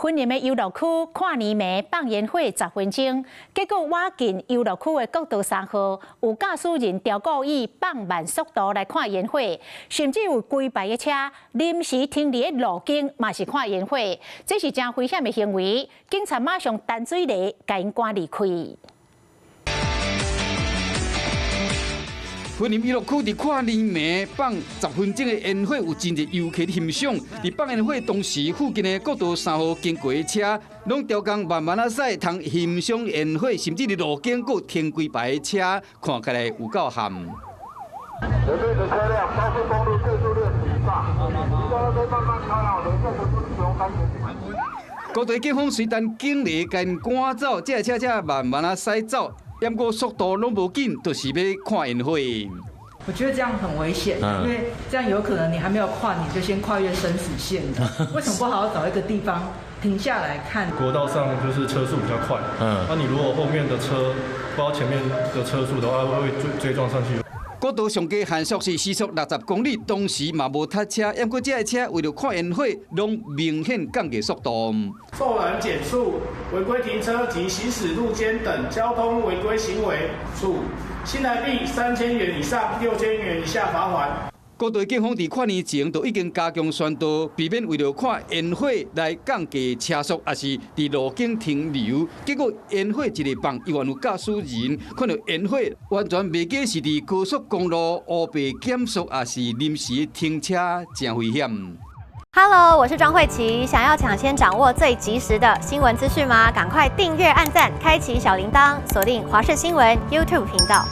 云林的游乐区跨年暝放烟火10分钟，结果挖进游乐区的国道3号，有驾驶人调故意放慢速度来看烟火，甚至有规排的车临时停伫个路径，嘛是看烟火，这是真危险的行为。警察马上淡水犁，将因赶离开。云林娱乐区伫跨年暝放10分钟的烟火，有真侪游客欣赏。伫放烟火同时，附近的国道3号经过的车，拢调工慢慢啊驶，通欣赏烟火，甚至伫路经过停规排的车，看起来有够悍。前面的车辆，高速公路限速60以上，其他都慢慢开好，连线都不使用干线。高台警方虽然警力将赶走，这车才慢慢啊驶走。不过速度拢无紧，就是要看烟火。我觉得这样很危险，因为这样有可能你还没有跨，你就先跨越生死线了。为什么不好好找一个地方停下来看？国道上就是车速比较快，那你如果后面的车不知道前面的车速的话，会追撞上去。国道上低限速是时速60公里，当时嘛无塞车，不过这车为了看烟火，拢明显降低速度。受人减速、违规停车及行驶路肩等交通违规行为，处新台币3000元以上6000元以下罚款。高台警方伫跨年前就已经加强宣导，避免为了看烟火来降低车速，也是伫路径停留。结果烟火一日放，依然有驾驶人看到烟火，完全袂记是伫高速公路乌白减速，也是临时停车，真危险。Hello， 我是庄慧琪。想要抢先掌握最及时的新闻资讯吗？赶快订阅、按赞、开启小铃铛，锁定华视新闻 YouTube 频道。